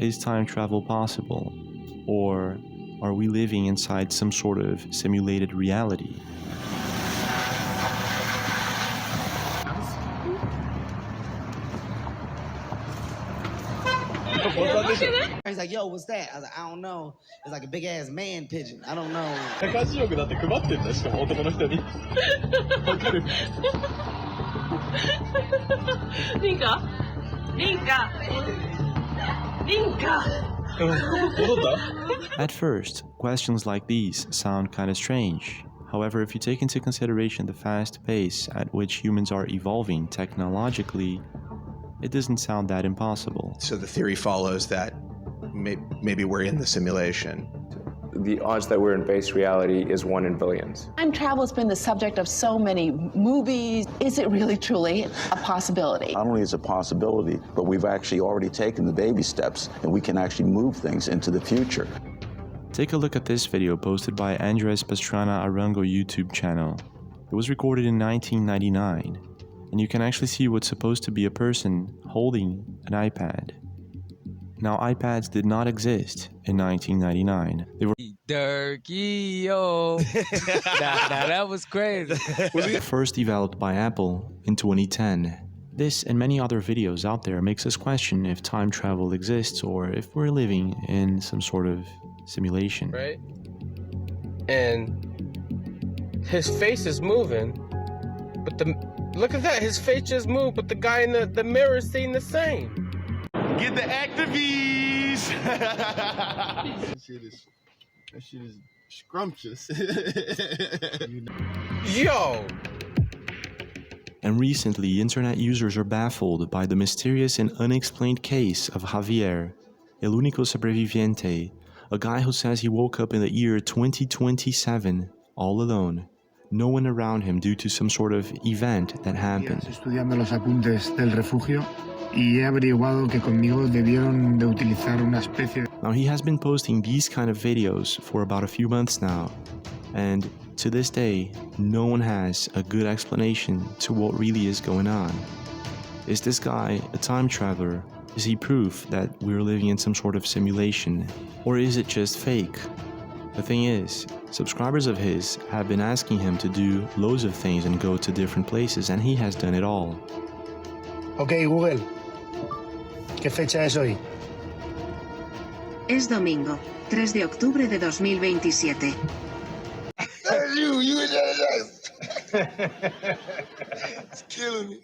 is time travel possible? Or are we living inside some sort of simulated reality? He's like, yo, what's that? I was like, I don't know. It's like a big ass man pigeon. I don't know. 赤字力だって配ってんだしかも男の人に。わかる。リンカ。At first, questions like these sound kind of strange. However, if you take into consideration the fast pace at which humans are evolving technologically, it doesn't sound that impossible. So the theory follows that maybe we're in the simulation. The odds that we're in base reality is 1 in billions. Time travel has been the subject of so many movies. Is it really truly a possibility? Not only is it a possibility, but we've actually already taken the baby steps and we can actually move things into the future. Take a look at this video posted by Andres Pastrana Arango YouTube channel. It was recorded in 1999, and you can actually see what's supposed to be a person holding an iPad. Now, iPads did not exist in 1999. They were that was crazy. first developed by Apple in 2010. This and many other videos out there makes us question if time travel exists or if we're living in some sort of simulation. Right? And his face is moving, but look at that, his face just moved, but the guy in the mirror is seeing the same. Get the activities! that shit is scrumptious. Yo! And recently, internet users are baffled by the mysterious and unexplained case of Javier, el único sobreviviente, a guy who says he woke up in the year 2027, all alone. No one around him due to some sort of event that happened. Estudiando los apuntes del refugio y he averiguado que conmigo debieron de utilizar una especie de... Now, he has been posting these kind of videos for about a few months now, and to this day, no one has a good explanation to what really is going on. Is this guy a time traveler? Is he proof that we're living in some sort of simulation? Or is it just fake? The thing is, subscribers of his have been asking him to do loads of things and go to different places, and he has done it all. Ok, Google. ¿Qué fecha es hoy? Es domingo, 3 de octubre de 2027. It's killing me.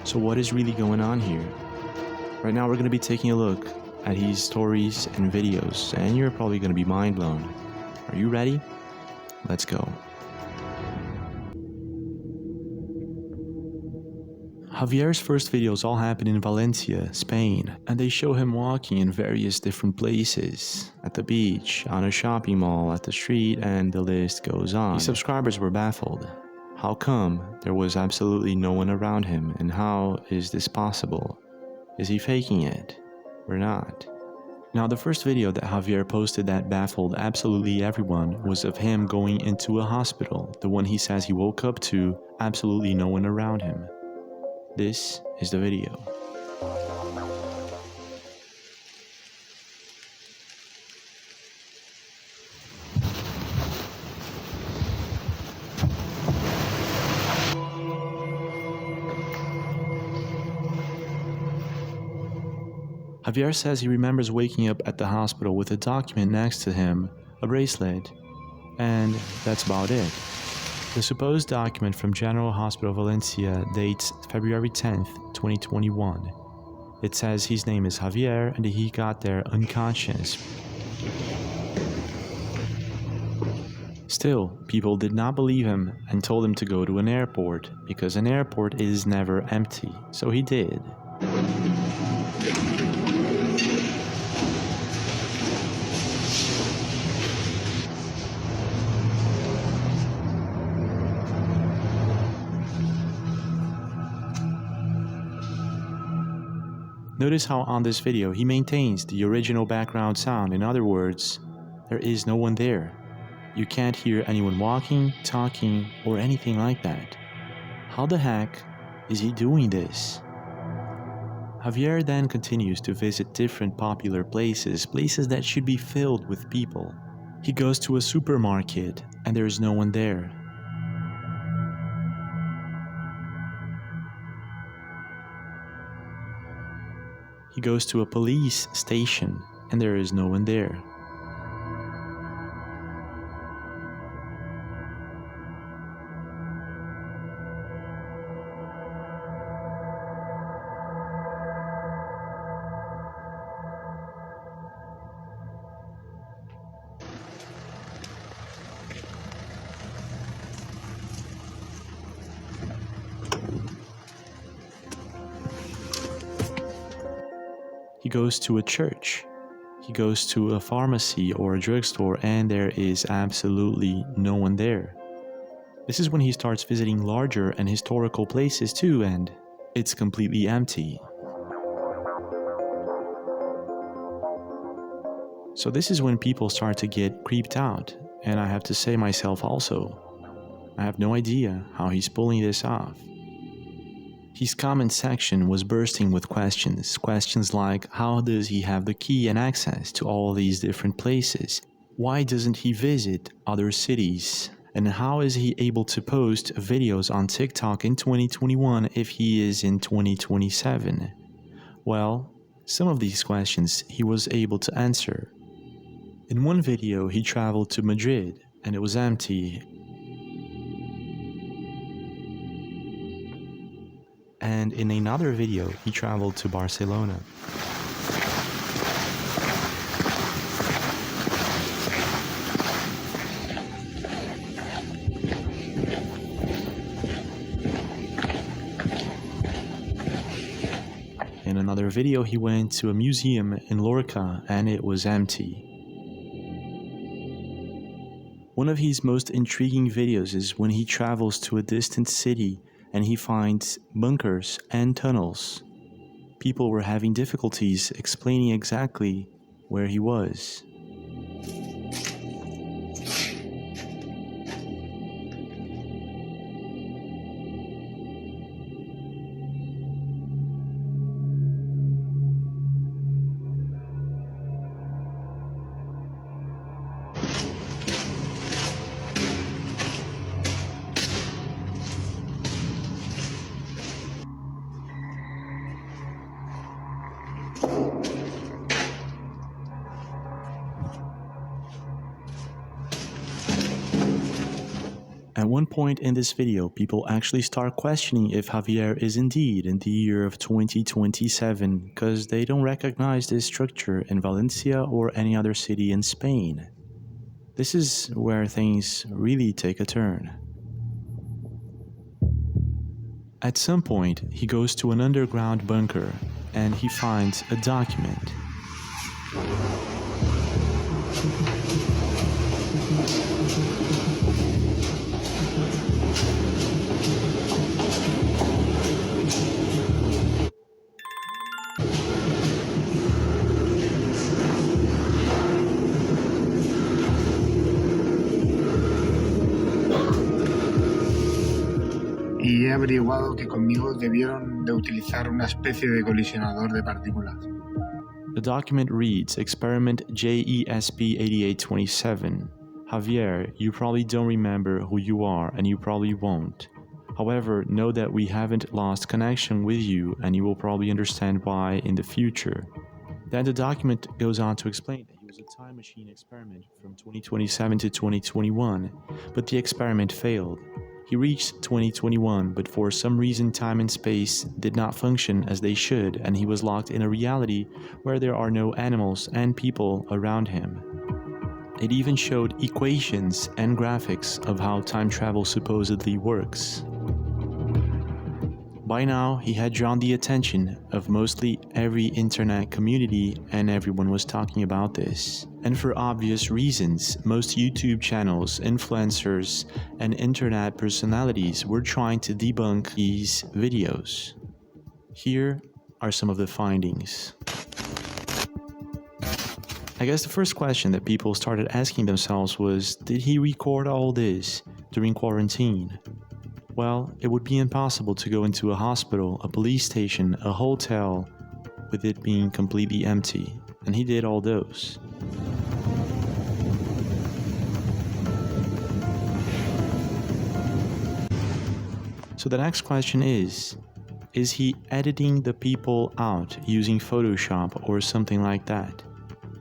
So what is really going on here? Right now we're going to be taking a look at his stories and videos, and you're probably going to be mind blown. Are you ready? Let's go. Javier's first videos all happen in Valencia, Spain, and they show him walking in various different places, at the beach, on a shopping mall, at the street, and the list goes on. His subscribers were baffled. How come there was absolutely no one around him, and how is this possible? Is he faking it, or not? Now, the first video that Javier posted that baffled absolutely everyone was of him going into a hospital, the one he says he woke up to, absolutely no one around him. This is the video. Javier says he remembers waking up at the hospital with a document next to him, a bracelet, and that's about it. The supposed document from General Hospital Valencia dates February 10th, 2021. It says his name is Javier and he got there unconscious. Still, people did not believe him and told him to go to an airport, because an airport is never empty, so he did. Notice how on this video he maintains the original background sound. In other words, there is no one there. You can't hear anyone walking, talking, or anything like that. How the heck is he doing this? Javier then continues to visit different popular places, places that should be filled with people. He goes to a supermarket and there is no one there. He goes to a police station and there is no one there. He goes to a church. He goes to a pharmacy or a drugstore and there is absolutely no one there. This is when he starts visiting larger and historical places too, and it's completely empty. So this is when people start to get creeped out, and I have to say myself also, I have no idea how he's pulling this off. His comment section was bursting with questions like, how does he have the key and access to all these different places? Why doesn't he visit other cities? And how is he able to post videos on TikTok in 2021 if he is in 2027? Well, some of these questions he was able to answer. In one video, he traveled to Madrid and it was empty. And in another video, he traveled to Barcelona. In another video, he went to a museum in Lorca and it was empty. One of his most intriguing videos is when he travels to a distant city and he finds bunkers and tunnels. People were having difficulties explaining exactly where he was. At one point in this video, people actually start questioning if Javier is indeed in the year of 2027 because they don't recognize this structure in Valencia or any other city in Spain. This is where things really take a turn. At some point, he goes to an underground bunker and he finds a document. Y he averiguado que conmigo debieron de utilizar una especie de colisionador de partículas. The document reads, Experiment JESP8827. Javier, you probably don't remember who you are and you probably won't. However, know that we haven't lost connection with you and you will probably understand why in the future. Then the document goes on to explain that he was a time machine experiment from 2027 to 2021, but the experiment failed. He reached 2021, but for some reason time and space did not function as they should, and he was locked in a reality where there are no animals and people around him. It even showed equations and graphics of how time travel supposedly works. By now, he had drawn the attention of mostly every internet community and everyone was talking about this. And for obvious reasons, most YouTube channels, influencers, and internet personalities were trying to debunk these videos. Here are some of the findings. I guess the first question that people started asking themselves was, did he record all this during quarantine? Well, it would be impossible to go into a hospital, a police station, a hotel, with it being completely empty, and he did all those. So the next question is he editing the people out using Photoshop or something like that?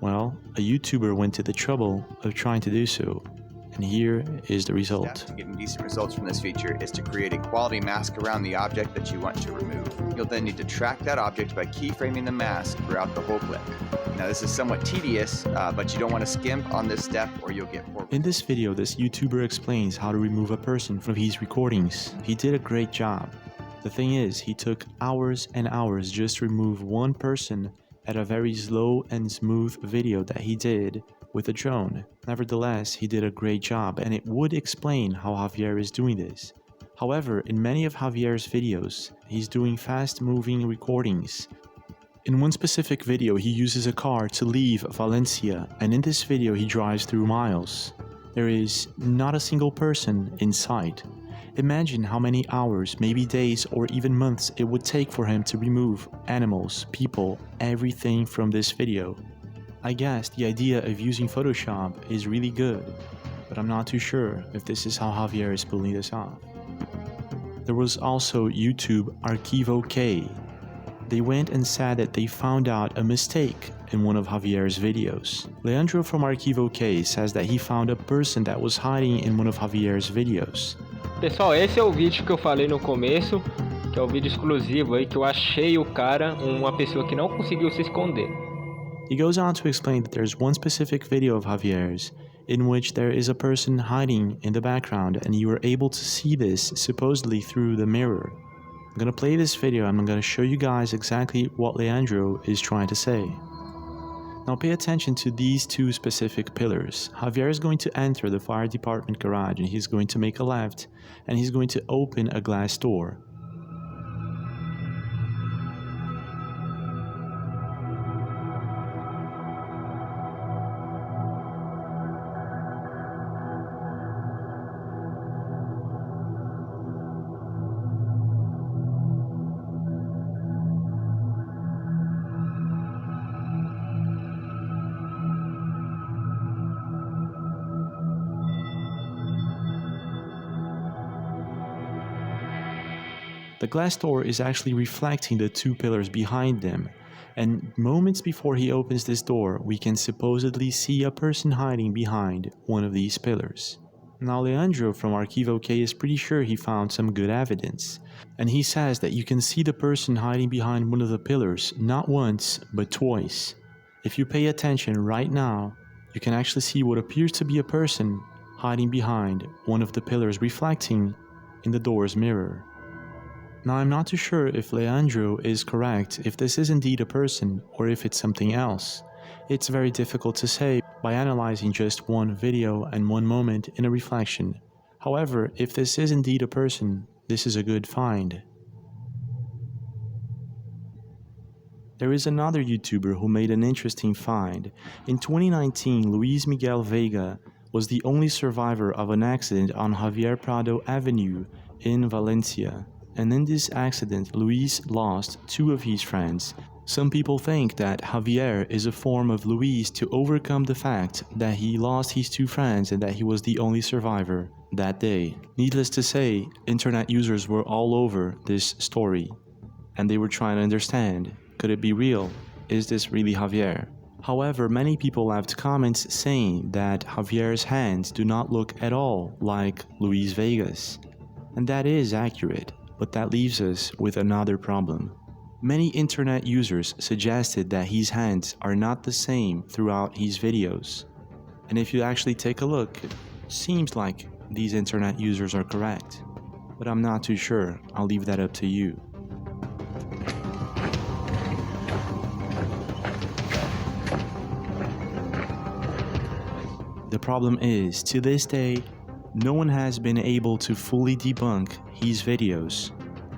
Well, a YouTuber went to the trouble of trying to do so, and here is the result. To getting decent results from this feature is to create a quality mask around the object that you want to remove. You'll then need to track that object by keyframing the mask throughout the whole clip. Now this is somewhat tedious, but you don't want to skimp on this step or you'll get poor. In this video, this YouTuber explains how to remove a person from his recordings. He did a great job. The thing is, he took hours and hours just to remove one person at a very slow and smooth video that he did with a drone. Nevertheless, he did a great job, and it would explain how Javier is doing this. However, in many of Javier's videos, he's doing fast-moving recordings. In one specific video, he uses a car to leave Valencia, and in this video he drives through miles. There is not a single person in sight. Imagine how many hours, maybe days or even months it would take for him to remove animals, people, everything from this video. I guess the idea of using Photoshop is really good, but I'm not too sure if this is how Javier is pulling this off. There was also YouTube Archivo K. They went and said that they found out a mistake in one of Javier's videos. Leandro from Archivo K says that he found a person that was hiding in one of Javier's videos. Pessoal, esse é o vídeo que eu falei no começo, que é o vídeo exclusivo aí que eu achei o cara, uma pessoa que não conseguiu se esconder. He goes on to explain that there's one specific video of Javier's in which there is a person hiding in the background and you are able to see this supposedly through the mirror. I'm gonna play this video and I'm gonna show you guys exactly what Leandro is trying to say. Now pay attention to these two specific pillars. Javier is going to enter the fire department garage and he's going to make a left and he's going to open a glass door. The glass door is actually reflecting the two pillars behind them, and moments before he opens this door, we can supposedly see a person hiding behind one of these pillars. Now Leandro from Archivo K is pretty sure he found some good evidence, and he says that you can see the person hiding behind one of the pillars not once, but twice. If you pay attention right now, you can actually see what appears to be a person hiding behind one of the pillars reflecting in the door's mirror. Now I'm not too sure if Leandro is correct, if this is indeed a person or if it's something else. It's very difficult to say by analyzing just one video and one moment in a reflection. However, if this is indeed a person, this is a good find. There is another YouTuber who made an interesting find. In 2019, Luis Miguel Vega was the only survivor of an accident on Javier Prado Avenue in Valencia. And in this accident, Luis lost two of his friends. Some people think that Javier is a form of Luis to overcome the fact that he lost his two friends and that he was the only survivor that day. Needless to say, internet users were all over this story, and they were trying to understand, could it be real? Is this really Javier? However, many people left comments saying that Javier's hands do not look at all like Luis Vega's. And that is accurate. But that leaves us with another problem. Many internet users suggested that his hands are not the same throughout his videos. And if you actually take a look, it seems like these internet users are correct. But I'm not too sure. I'll leave that up to you. The problem is, to this day, no one has been able to fully debunk his videos.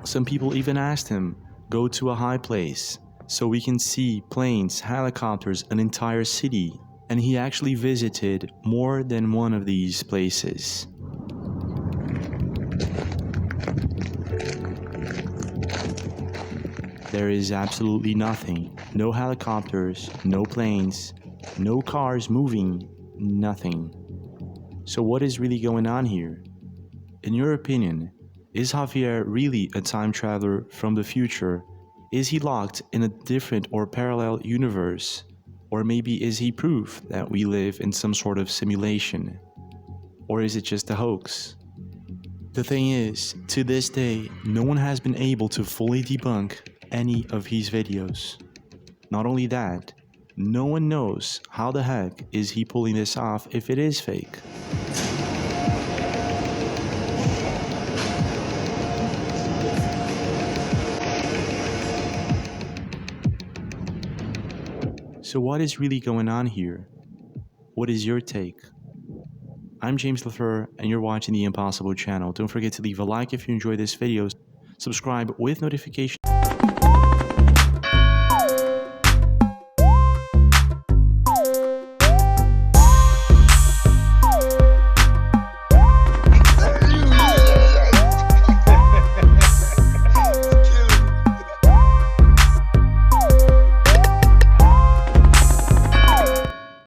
Some people even asked him, go to a high place so we can see planes, helicopters, an entire city. And he actually visited more than one of these places. there is absolutely nothing. No helicopters, no planes, no cars moving, nothing. So what is really going on here? In your opinion, is Javier really a time traveler from the future? Is he locked in a different or parallel universe? Or maybe is he proof that we live in some sort of simulation? Or is it just a hoax? The thing is, to this day, no one has been able to fully debunk any of his videos. Not only that, no one knows how the heck is he pulling this off if it is fake. So what is really going on here? What is your take? I'm James Lafleur and you're watching the Impossible channel. Don't forget to leave a like if you enjoyed this video, subscribe with notifications